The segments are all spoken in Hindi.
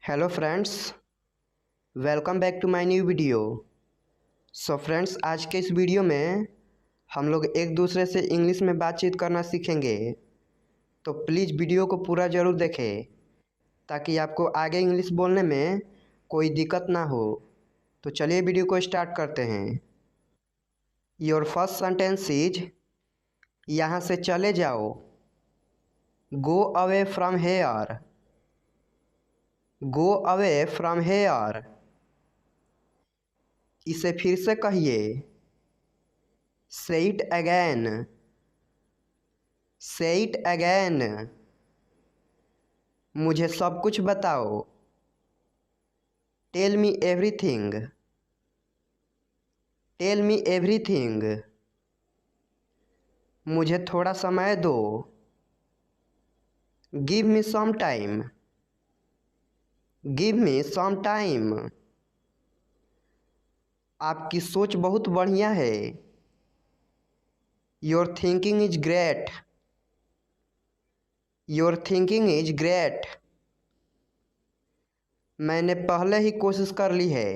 Hello friends, welcome back to my new video. So friends, आज के इस वीडियो में हम लोग एक दूसरे से इंग्लिश में बातचीत करना सीखेंगे। तो प्लीज़ वीडियो को पूरा ज़रूर देखें ताकि आपको आगे इंग्लिश बोलने में कोई दिक्कत ना हो। तो चलिए वीडियो को स्टार्ट करते हैं। योर फर्स्ट सेंटेंस इज यहाँ से चले जाओ। Go away from here. Go away from here. इसे फिर से कहिए। Say it again. Say it again. मुझे सब कुछ बताओ। Tell me everything. Tell me everything. मुझे थोड़ा समय दो। Give me some time. Give me some time. आपकी सोच बहुत बढ़िया है। Your thinking is great. Your thinking is great. मैंने पहले ही कोशिश कर ली है।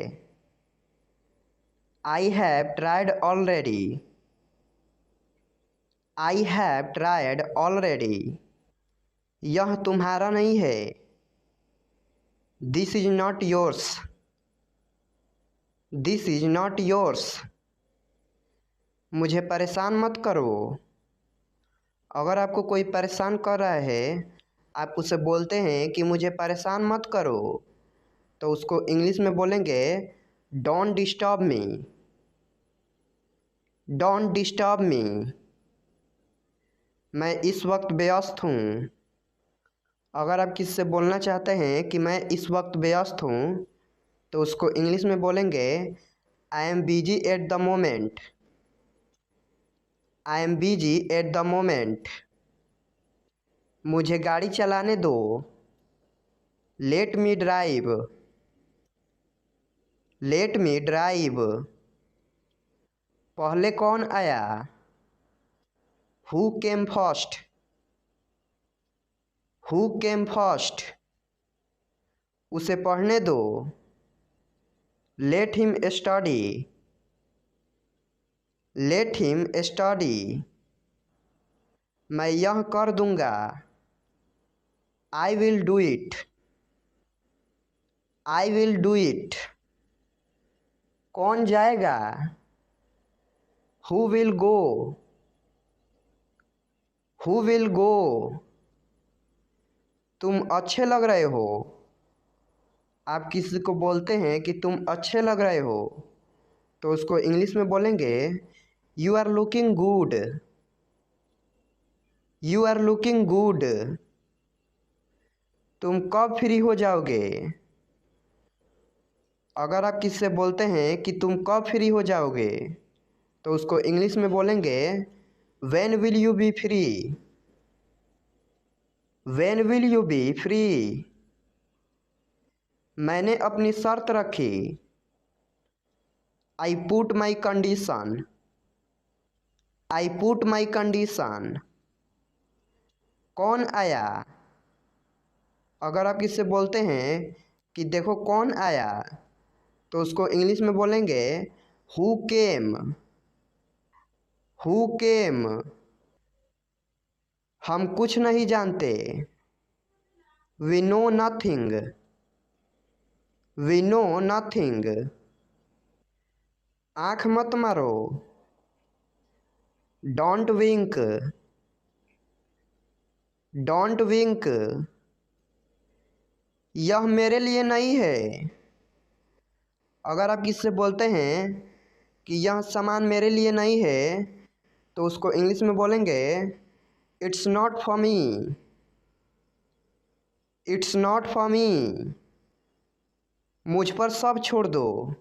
I have tried already. I have tried already. यह तुम्हारा नहीं है। This is not yours. This is not yours. मुझे परेशान मत करो। अगर आपको कोई परेशान कर रहा है, आप उसे बोलते हैं कि मुझे परेशान मत करो, तो उसको इंग्लिश में बोलेंगे don't disturb me. Don't disturb मी। मैं इस वक्त व्यस्त हूँ। अगर आप किसी से बोलना चाहते हैं कि मैं इस वक्त व्यस्त हूँ, तो उसको इंग्लिश में बोलेंगे I am busy at the moment. I am busy at the moment. मुझे गाड़ी चलाने दो। Let me drive. Let me drive. पहले कौन आया? Who came first. Who came first. उसे पढ़ने दो। Let him study. Let him study. मैं यह कर दूंगा। I will do it. I will do it. कौन जाएगा? Who will go. Who will go. तुम अच्छे लग रहे हो। आप किसी को बोलते हैं कि तुम अच्छे लग रहे हो, तो उसको इंग्लिश में बोलेंगे you are looking good. You are looking good. तुम कब फ्री हो जाओगे? अगर आप किसी से बोलते हैं कि तुम कब फ्री हो जाओगे, तो उसको इंग्लिश में बोलेंगे when will you B free. When will you B free. मैंने अपनी शर्त रखी। I put my condition. I put my condition. कौन आया? अगर आप किससे बोलते हैं कि देखो कौन आया, तो उसको इंग्लिश में बोलेंगे हु केम। Who came. हम कुछ नहीं जानते। We know nothing. We know nothing. आँख मत मारो। Don't wink. Don't wink. यह मेरे लिए नहीं है। अगर आप किससे बोलते हैं कि यह सामान मेरे लिए नहीं है, तो उसको इंग्लिश में बोलेंगे it's not for me. It's not for me. मुझ पर सब छोड़ दो।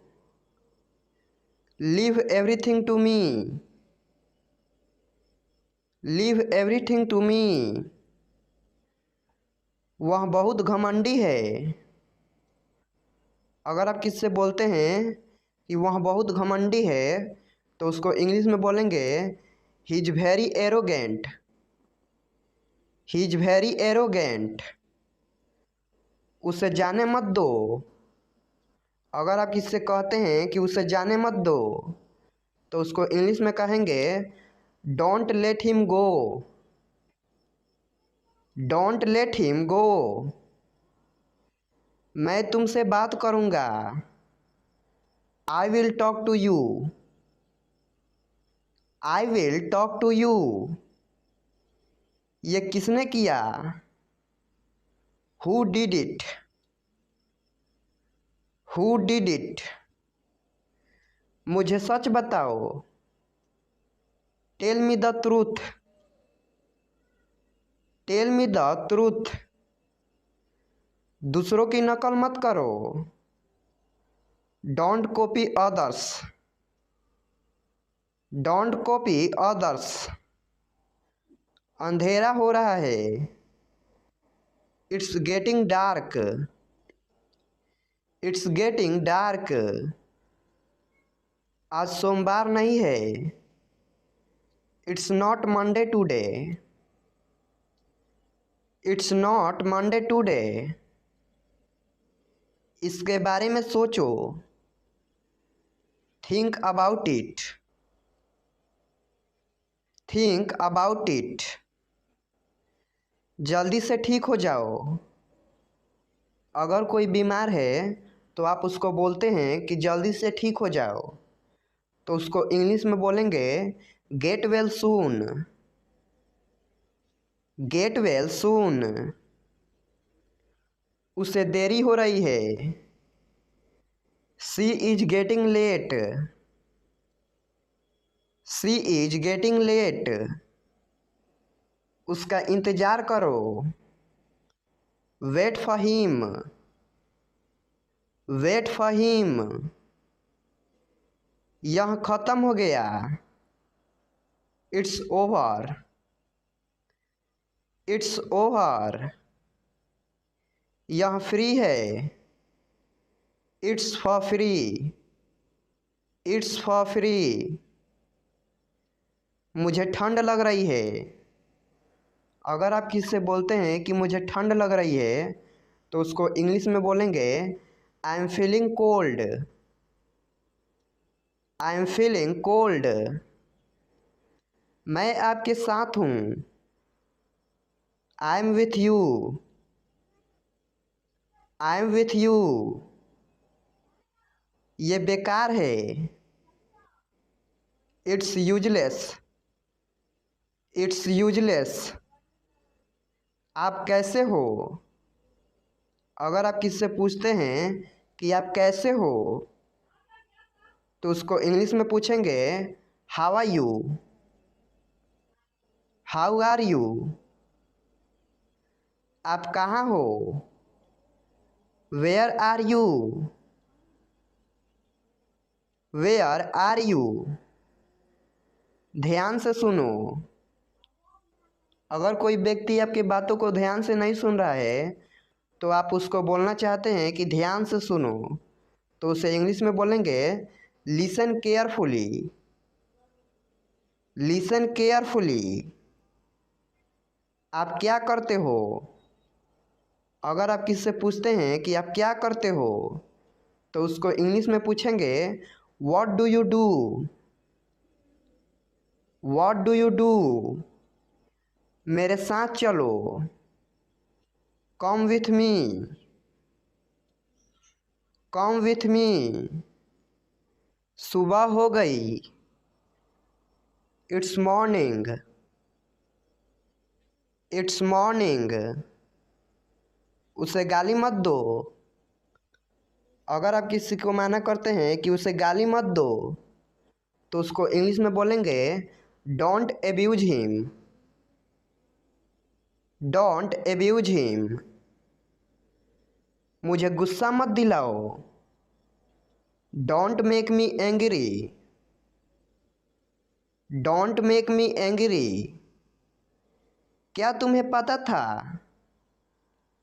Leave everything to me. Leave everything to me. वह बहुत घमंडी है। अगर आप किससे बोलते हैं कि वह बहुत घमंडी है, तो उसको इंग्लिश में बोलेंगे he is very arrogant. He is very arrogant. उसे जाने मत दो। अगर आप किससे कहते हैं कि उसे जाने मत दो, तो उसको इंग्लिश में कहेंगे don't let him go. Don't let him go. मैं तुमसे बात करूँगा। I will talk to you. I will talk to you. ये किसने किया? Who did it? Who did it? मुझे सच बताओ। Tell me the truth. Tell me the truth. दूसरों की नकल मत करो। Don't copy others. Don't copy others. अंधेरा हो रहा है। It's getting dark. It's getting dark. आज सोमवार नहीं है। It's not Monday today. It's not Monday today. इसके बारे में सोचो। Think about it. Think about it. जल्दी से ठीक हो जाओ। अगर कोई बीमार है तो आप उसको बोलते हैं कि जल्दी से ठीक हो जाओ, तो उसको इंग्लिश में बोलेंगे get well soon. Get well soon. उसे देरी हो रही है। She is getting late. She is getting late. उसका इंतजार करो। Wait for him. Wait for him. यह खत्म हो गया। It's over. It's over. यह फ्री है। It's for free. It's for free. मुझे ठंड लग रही है। अगर आप किससे बोलते हैं कि मुझे ठंड लग रही है, तो उसको इंग्लिश में बोलेंगे I am feeling cold. I am feeling cold. मैं आपके साथ हूँ। I am with you. I am with you. ये बेकार है। It's useless. It's useless. आप कैसे हो? अगर आप किससे पूछते हैं कि आप कैसे हो, तो उसको इंग्लिश में पूछेंगे how are you. How are you. आप कहाँ हो? Where are you. Where are you. ध्यान से सुनो। अगर कोई व्यक्ति आपकी बातों को ध्यान से नहीं सुन रहा है, तो आप उसको बोलना चाहते हैं कि ध्यान से सुनो, तो उसे इंग्लिश में बोलेंगे लिसन केयरफुली। Listen carefully. आप क्या करते हो? अगर आप किससे पूछते हैं कि आप क्या करते हो, तो उसको इंग्लिश में पूछेंगे what do you do. What do you do. मेरे साथ चलो। Come with me. Come with me. सुबह हो गई। It's morning. It's morning. उसे गाली मत दो। अगर आप किसी को मना करते हैं कि उसे गाली मत दो, तो उसको इंग्लिश में बोलेंगे don't abuse him. Don't abuse him. मुझे गुस्सा मत दिलाओ। Don't make me angry. Don't make me angry. क्या तुम्हें पता था?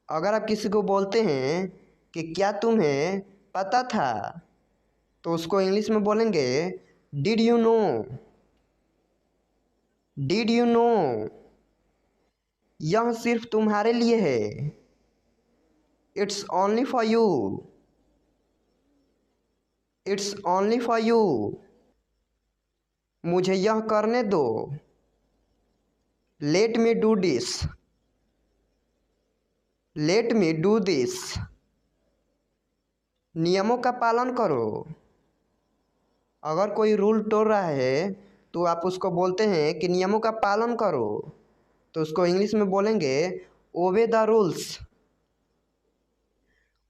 अगर आप किसी को बोलते हैं कि क्या तुम्हें पता था, तो उसको इंग्लिश में बोलेंगे did you know. Did you know. यह सिर्फ तुम्हारे लिए है। It's only for you. It's only for you. मुझे यह करने दो। Let me do this. Let me do this. नियमों का पालन करो। अगर कोई रूल तोड़ रहा है तो आप उसको बोलते हैं कि नियमों का पालन करो, तो उसको इंग्लिश में बोलेंगे obey the rules.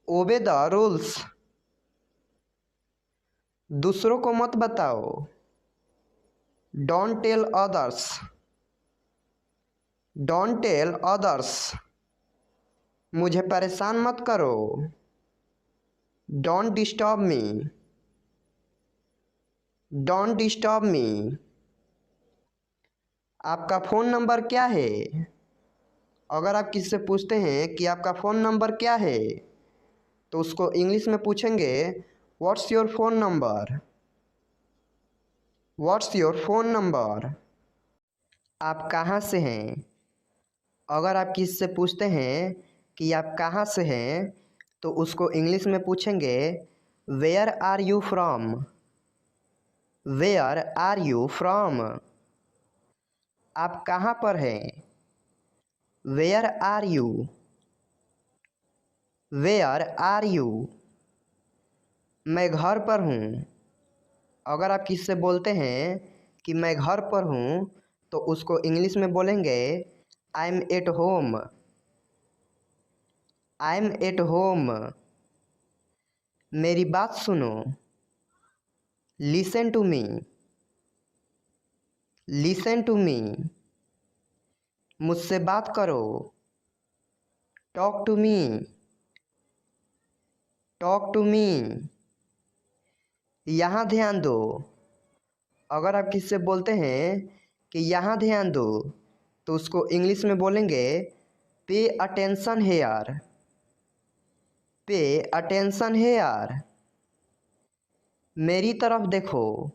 Obey the rules. दूसरों को मत बताओ। Don't tell others. Don't tell others. मुझे परेशान मत करो। Don't disturb me. Don't disturb me. आपका फ़ोन नंबर क्या है? अगर आप किसी से पूछते हैं कि आपका फ़ोन नंबर क्या है, तो उसको इंग्लिश में पूछेंगे what's your phone number. What's your phone number. आप कहाँ से हैं? अगर आप किसी से पूछते हैं कि आप कहाँ से हैं, तो उसको इंग्लिश में पूछेंगे where are you from. Where are you from. आप कहाँ पर हैं? Where are you. Where are you. मैं घर पर हूँ। अगर आप किसी से बोलते हैं कि मैं घर पर हूँ, तो उसको इंग्लिश में बोलेंगे I am at home. I am at home. मेरी बात सुनो। Listen to me. Listen to me. मुझसे बात करो। Talk to me. Talk to me. यहाँ ध्यान दो। अगर आप किसी से बोलते हैं कि यहाँ ध्यान दो, तो उसको इंग्लिश में बोलेंगे pay attention here. Pay attention here. मेरी तरफ देखो।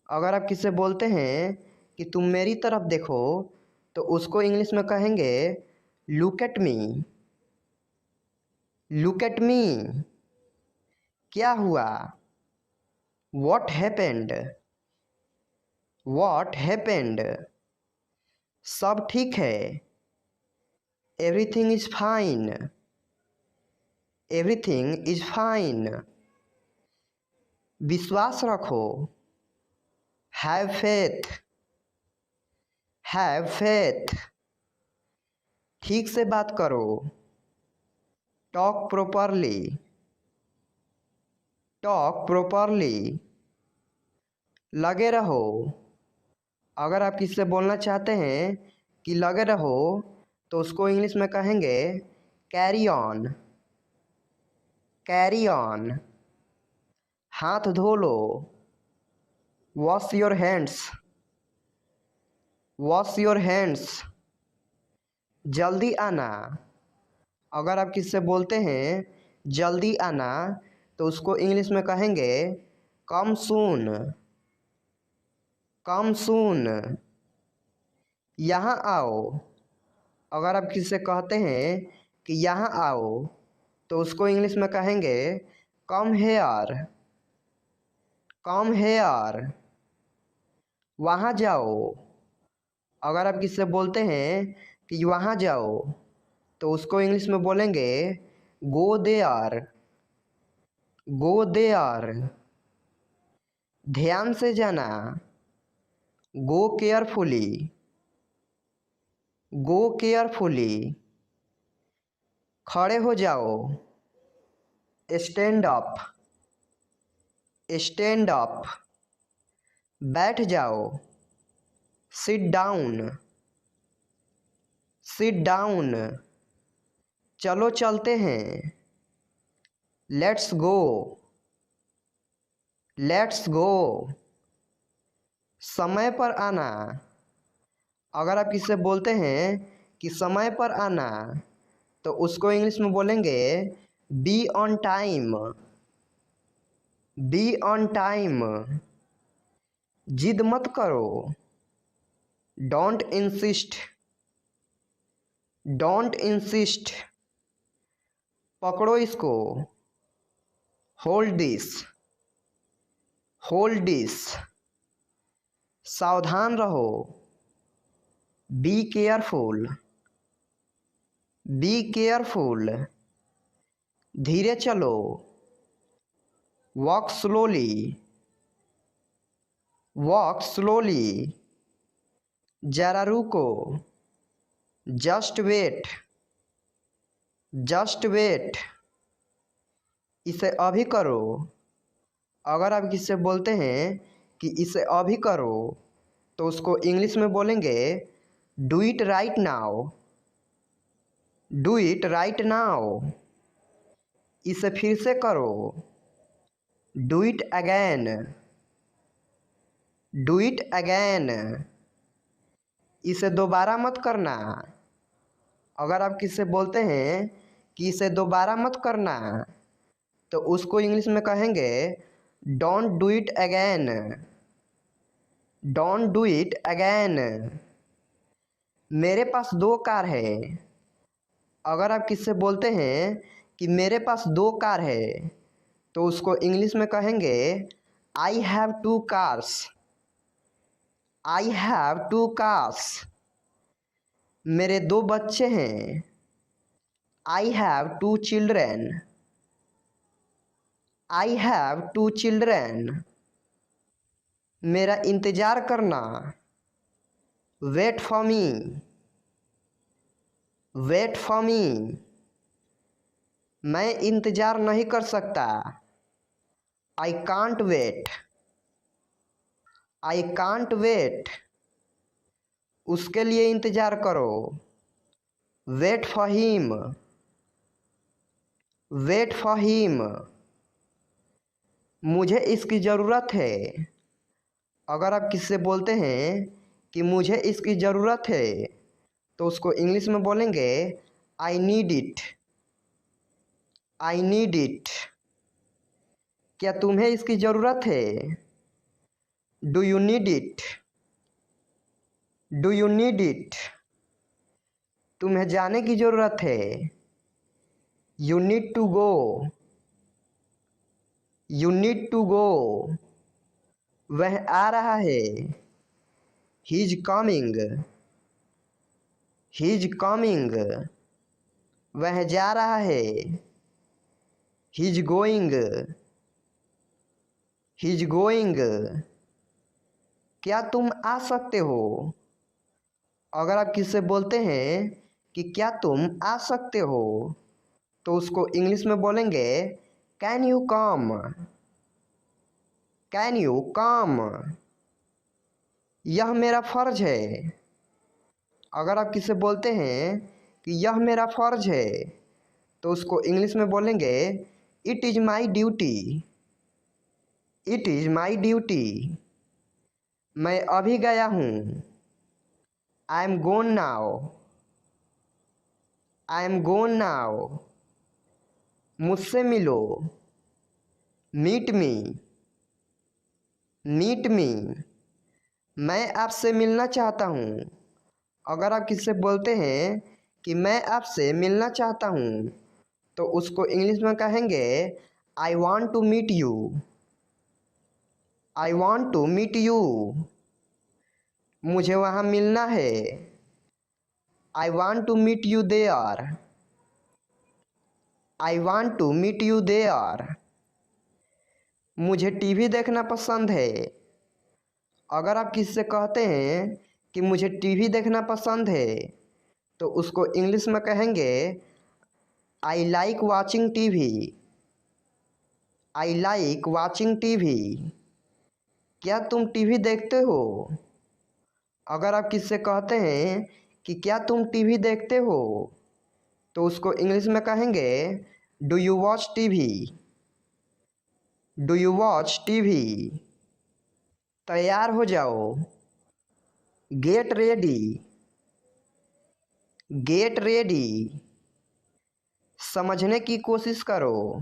अगर आप किसी से बोलते हैं कि तुम मेरी तरफ देखो, तो उसको इंग्लिश में कहेंगे look at me. Look at me. क्या हुआ? What happened. What happened. सब ठीक है। Everything is fine. Everything is fine. विश्वास रखो। Have faith. Have faith. ठीक से बात करो। Talk properly. Talk properly. लगे रहो। अगर आप किसी से बोलना चाहते हैं कि लगे रहो, तो उसको इंग्लिश में कहेंगे कैरी ऑन। Carry on. हाथ धो लो। Wash your hands. Wash your hands. जल्दी आना। अगर आप किसी से बोलते हैं जल्दी आना, तो उसको इंग्लिश में कहेंगे कम सून। कम सून। यहाँ आओ। अगर आप किसी से कहते हैं कि यहाँ आओ, तो उसको इंग्लिश में कहेंगे कम हेयर। Come here. वहाँ जाओ। अगर आप किसी से बोलते हैं कि वहाँ जाओ, तो उसको इंग्लिश में बोलेंगे गो देयर। Go there. ध्यान से जाना। गो केयरफुली। गो केयरफुली। खड़े हो जाओ। Stand up. Stand up. बैठ जाओ। Sit down. Sit down. चलो चलते हैं। Let's go. Let's go. समय पर आना। अगर आप किसी से बोलते हैं कि समय पर आना, तो उसको इंग्लिश में बोलेंगे be on time. Be on time. जिद मत करो। Don't insist. Don't insist. पकड़ो इसको, होल्ड दिस, होल्ड दिस। सावधान रहो, बी केयरफुल, बी केयरफुल। धीरे चलो, वॉक स्लोली, वॉक स्लोली। जरा रुको, जस्ट वेट, जस्ट वेट। इसे अभी करो। अगर आप किससे बोलते हैं कि इसे अभी करो तो उसको इंग्लिश में बोलेंगे do it right now, do it right now. इसे फिर से करो, do it again, do it again. इसे दोबारा मत करना। अगर आप किससे बोलते हैं कि इसे दोबारा मत करना तो उसको इंग्लिश में कहेंगे don't do it again, don't do it again. मेरे पास 2 कार है। अगर आप किससे बोलते हैं कि मेरे पास 2 कार है तो उसको इंग्लिश में कहेंगे I have 2 cars, I have 2 cars. मेरे 2 बच्चे हैं। I have 2 children, I have 2 children. मेरा इंतज़ार करना, wait for me, wait for me. मैं इंतज़ार नहीं कर सकता, I can't wait, I can't wait. उसके लिए इंतज़ार करो, wait for him, wait for him. मुझे इसकी ज़रूरत है। अगर आप किससे बोलते हैं कि मुझे इसकी ज़रूरत है तो उसको इंग्लिश में बोलेंगे I need it, I need it. क्या तुम्हें इसकी ज़रूरत है? Do you need it, do you need it. तुम्हें जाने की ज़रूरत है, you need to go, you need to go. वह आ रहा है, he is coming, he is coming. वह जा रहा है, he is going, he is going. क्या तुम आ सकते हो? अगर आप किससे बोलते हैं कि क्या तुम आ सकते हो तो उसको इंग्लिश में बोलेंगे can you come, can you come. यह मेरा फ़र्ज है। अगर आप किससे बोलते हैं कि यह मेरा फ़र्ज है तो उसको इंग्लिश में बोलेंगे it is my duty, it is my duty. मैं अभी गया हूँ, I M gone now, I am gone now. मुझसे मिलो, मीट मी, मीट मी। मैं आपसे मिलना चाहता हूँ। अगर आप किससे बोलते हैं कि मैं आपसे मिलना चाहता हूँ तो उसको इंग्लिश में कहेंगे I want to meet you, I want to meet you. मुझे वहाँ मिलना है, I want to meet you there, I want to meet you there. मुझे टीवी देखना पसंद है। अगर आप किससे कहते हैं कि मुझे टीवी देखना पसंद है तो उसको इंग्लिश में कहेंगे I like watching TV, I like watching TV. क्या तुम टीवी देखते हो? अगर आप किससे कहते हैं कि क्या तुम टीवी देखते हो तो उसको इंग्लिश में कहेंगे do you watch TV, do you watch TV. तैयार हो जाओ, गेट रेडी, गेट रेडी। समझने की कोशिश करो।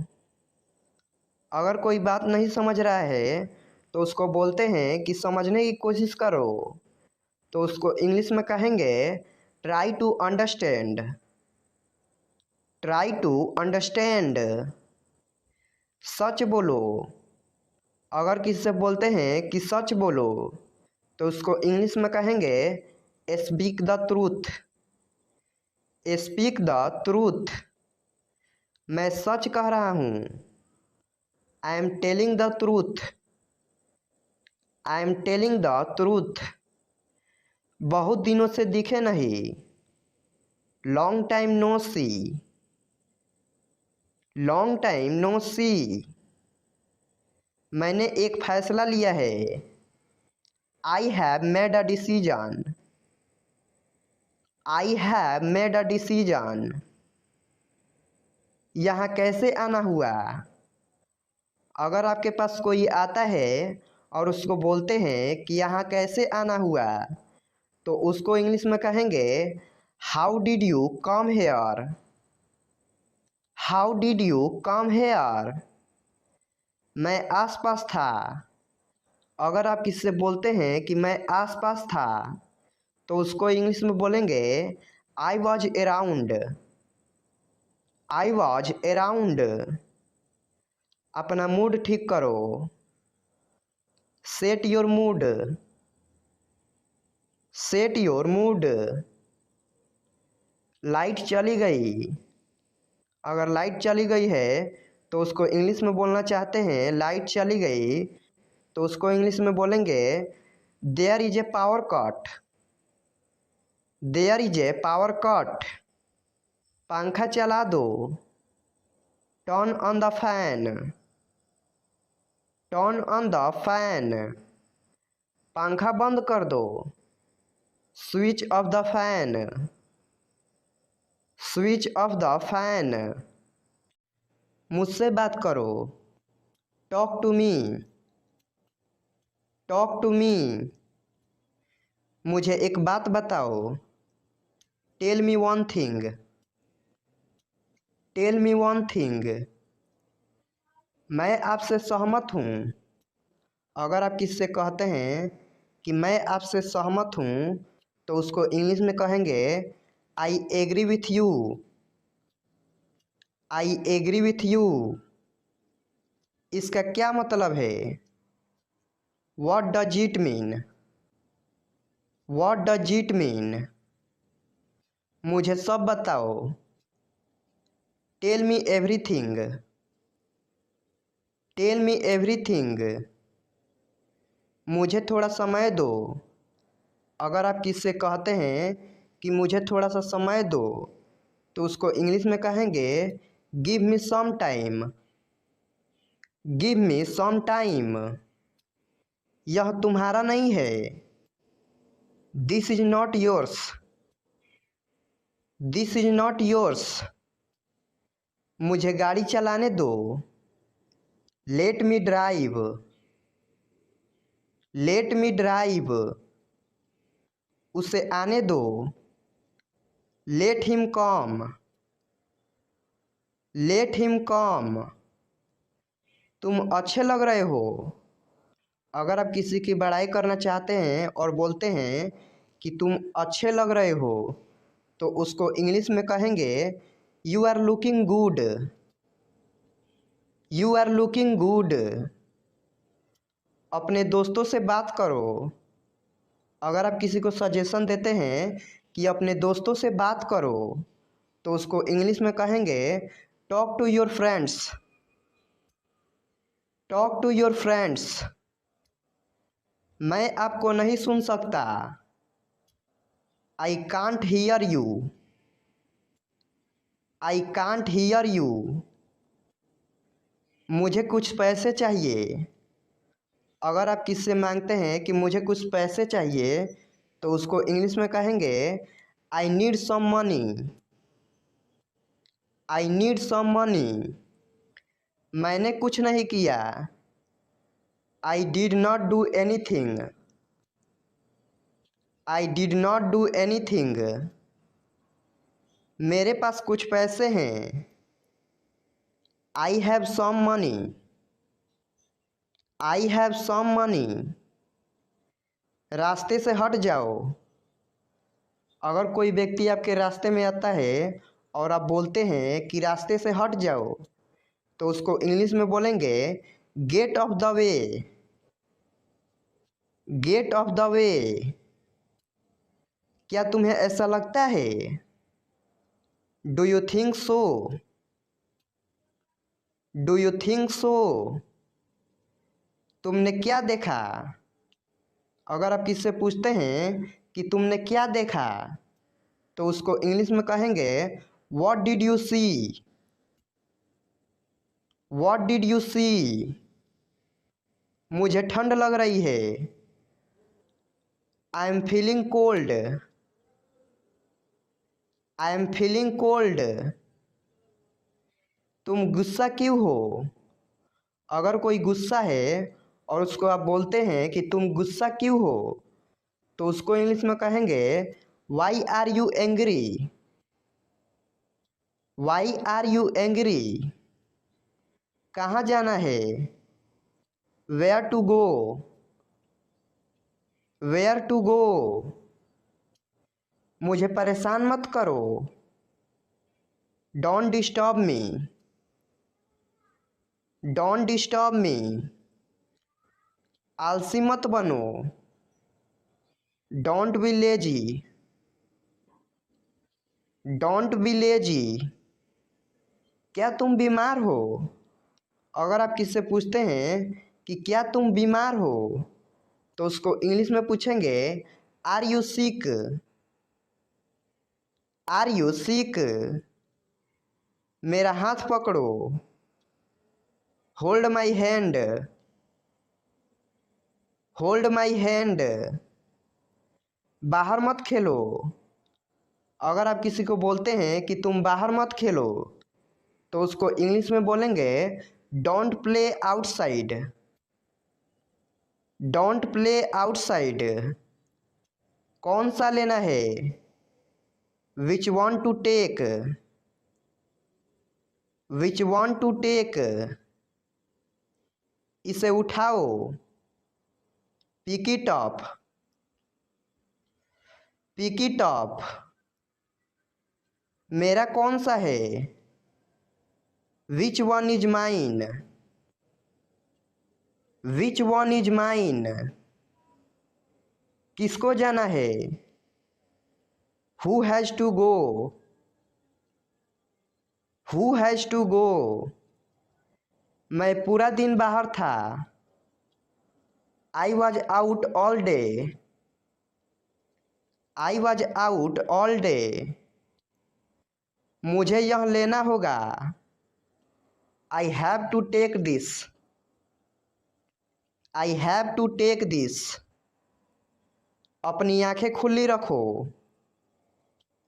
अगर कोई बात नहीं समझ रहा है तो उसको बोलते हैं कि समझने की कोशिश करो तो उसको इंग्लिश में कहेंगे try to understand, try to understand. सच बोलो। अगर किसी से बोलते हैं कि सच बोलो तो उसको इंग्लिश में कहेंगे speak the truth. Speak the truth. मैं सच कह रहा हूँ। I am telling the truth. I am telling the truth. बहुत दिनों से दिखे नहीं। लॉन्ग टाइम नो सी। लॉन्ग टाइम नो सी। मैंने एक फैसला लिया है। I have made a decision. I have made a decision. यहाँ कैसे आना हुआ। अगर आपके पास कोई आता है और उसको बोलते हैं कि यहाँ कैसे आना हुआ तो उसको इंग्लिश में कहेंगे how did you come here. How did you come here. मैं आसपास था। अगर आप किसी से बोलते हैं कि मैं आसपास था तो उसको इंग्लिश में बोलेंगे I was around. I was around. अपना मूड ठीक करो। Set your mood. Set your mood. Light चली गई। अगर लाइट चली गई है तो उसको इंग्लिश में बोलना चाहते हैं लाइट चली गई तो उसको इंग्लिश में बोलेंगे there is a power cut. There is a power cut. पंखा चला दो। Turn on the fan. Turn on the fan. पंखा बंद कर दो। Switch off the fan. Switch off the fan. मुझसे बात करो। Talk to me. Talk to me. मुझे एक बात बताओ। Tell me one thing. Tell me one thing. मैं आपसे सहमत हूँ। अगर आप किससे कहते हैं कि मैं आपसे सहमत हूँ तो उसको इंग्लिश में कहेंगे I agree with you. I agree with you. इसका क्या मतलब है। What does it mean. What does it mean. मुझे सब बताओ। Tell me everything. Tell me everything. मुझे थोड़ा समय दो। अगर आप किससे कहते हैं कि मुझे थोड़ा सा समय दो तो उसको इंग्लिश में कहेंगे give me some time. Give me some time. यह तुम्हारा नहीं है। This is not yours. This is not yours. मुझे गाड़ी चलाने दो। Let me drive. Let me drive. उसे आने दो। Let him come. Let him come. तुम अच्छे लग रहे हो। अगर आप किसी की बड़ाई करना चाहते हैं और बोलते हैं कि तुम अच्छे लग रहे हो तो उसको इंग्लिश में कहेंगे you are looking good. You are looking good. अपने दोस्तों से बात करो। अगर आप किसी को सजेशन देते हैं कि अपने दोस्तों से बात करो तो उसको इंग्लिश में कहेंगे talk to your friends. Talk to your friends. मैं आपको नहीं सुन सकता। I can't hear you. I can't hear you. मुझे कुछ पैसे चाहिए। अगर आप किससे मांगते हैं कि मुझे कुछ पैसे चाहिए तो उसको इंग्लिश में कहेंगे I need some money. I need some money. मैंने कुछ नहीं किया। I did not do anything. I did not do anything. मेरे पास कुछ पैसे हैं। I have some money. I have some money. रास्ते से हट जाओ। अगर कोई व्यक्ति आपके रास्ते में आता है और आप बोलते हैं कि रास्ते से हट जाओ, तो उसको इंग्लिश में बोलेंगे get off the way. Get off the way. क्या तुम्हें ऐसा लगता है? Do you think so? Do you think so? तुमने क्या देखा? अगर आप किससे पूछते हैं कि तुमने क्या देखा, तो उसको इंग्लिश में कहेंगे what did you see? What did you see? मुझे ठंड लग रही है। I am feeling cold. I am feeling cold. तुम गुस्सा क्यों हो? अगर कोई गुस्सा है और उसको आप बोलते हैं कि तुम गुस्सा क्यों हो, तो उसको इंग्लिश में कहेंगे why are you angry? Why are you angry? कहाँ जाना है? Where to go? Where to go? मुझे परेशान मत करो। Don't disturb me. Don't disturb me. आलसी मत बनो। Don't be lazy. Don't be lazy. क्या तुम बीमार हो? अगर आप किससे पूछते हैं कि क्या तुम बीमार हो, तो उसको इंग्लिश में पूछेंगे are you sick? Are you sick? मेरा हाथ पकड़ो। Hold my hand. Hold my hand. बाहर मत खेलो। अगर आप किसी को बोलते हैं कि तुम बाहर मत खेलो, तो उसको इंग्लिश में बोलेंगे don't play outside. Don't play outside. कौन सा लेना है? Which want to take? Which want to take? इसे उठाओ। Pick it up. Pick it up. मेरा कौन सा है? Which one is mine? Which one is mine? किसको जाना है? Who has to go? Who has to go? मैं पूरा दिन बाहर था। I was out all day. I was out all day. मुझे यह लेना होगा। I have to take this. I have to take this. अपनी आंखें खुली रखो।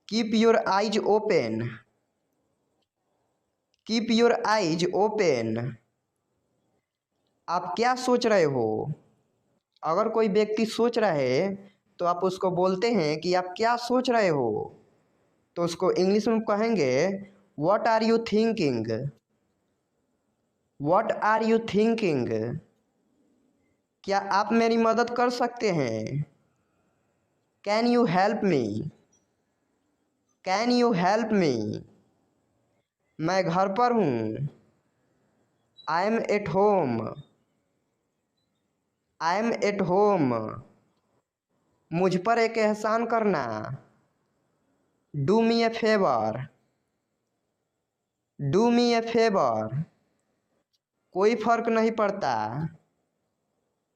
Keep your eyes open. Keep your eyes open. आप क्या सोच रहे हो? अगर कोई व्यक्ति सोच रहा है, तो आप उसको बोलते हैं कि आप क्या सोच रहे हो, तो उसको इंग्लिश में कहेंगे what are you thinking? What are you thinking? क्या आप मेरी मदद कर सकते हैं? Can you help me? Can you help me? मैं घर पर हूँ। I am at home. I am at home. मुझ पर एक एहसान करना। Do me a favour. Do me a favour. कोई फर्क नहीं पड़ता।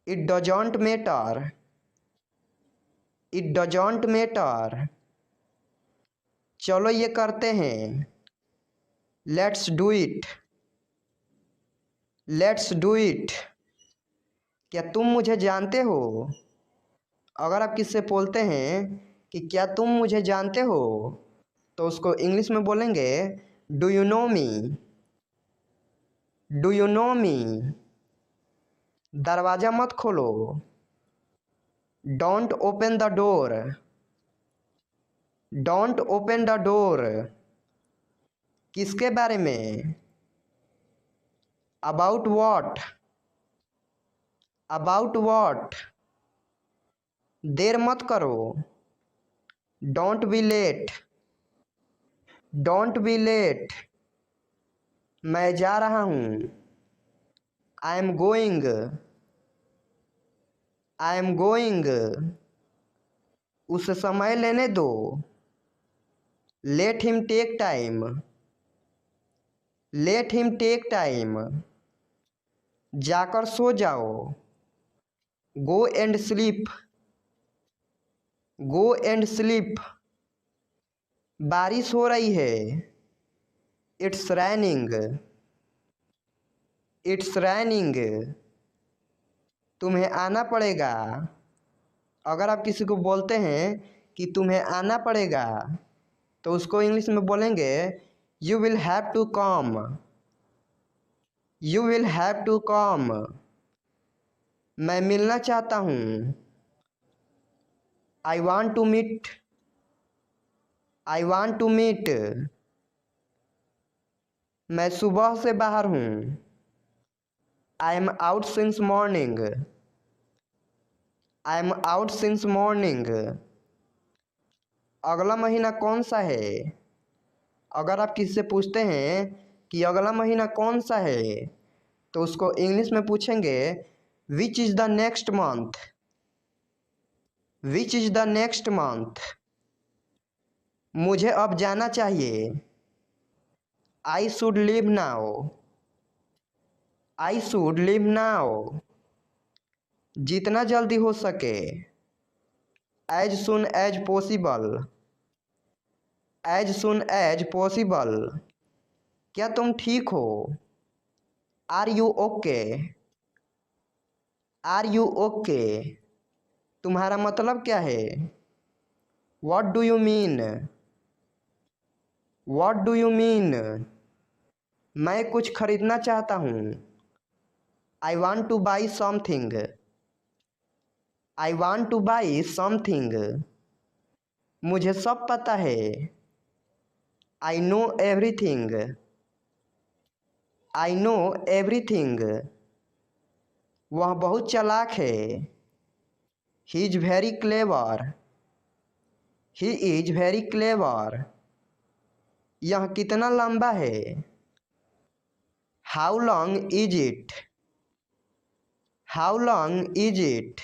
It doesn't matter. It doesn't matter. चलो ये करते हैं। Let's do it. Let's do it. क्या तुम मुझे जानते हो? अगर आप किससे बोलते हैं कि क्या तुम मुझे जानते हो, तो उसको इंग्लिश में बोलेंगे do you know me? Do you know me? दरवाज़ा मत खोलो। Don't open the door. Don't open the door. किसके बारे में? About what? About what? देर मत करो। Don't be late. Don't be late, मैं जा रहा हूँ। I am going, I am going, उसे समय लेने दो। Let him take time, let him take time, जाकर सो जाओ। Go and sleep, go and sleep, बारिश हो रही है। इट्स रैनिंग, इट्स रैनिंग, तुम्हें आना पड़ेगा। अगर आप किसी को बोलते हैं कि तुम्हें आना पड़ेगा तो उसको इंग्लिश में बोलेंगे you will have to come, you will have to come. मैं मिलना चाहता हूँ। I want to meet, I want to meet, मैं सुबह से बाहर हूँ। I am out since morning, I am out since morning, अगला महीना कौन सा है। अगर आप किसी से पूछते हैं कि अगला महीना कौन सा है तो उसको इंग्लिश में पूछेंगे which is the next month, which is the next month, मुझे अब जाना चाहिए। I should leave now, I should leave now, जितना जल्दी हो सके। As soon as possible, as soon as possible, क्या तुम ठीक हो। Are you okay, are you okay, तुम्हारा मतलब क्या है। What do you mean, what do you mean, मैं कुछ खरीदना चाहता हूँ। I want to buy something, I want to buy something, मुझे सब पता है। I know everything, I know everything, वह बहुत चालाक है। He is very clever, he is very clever, यह कितना लंबा है। How long is it, how long is it,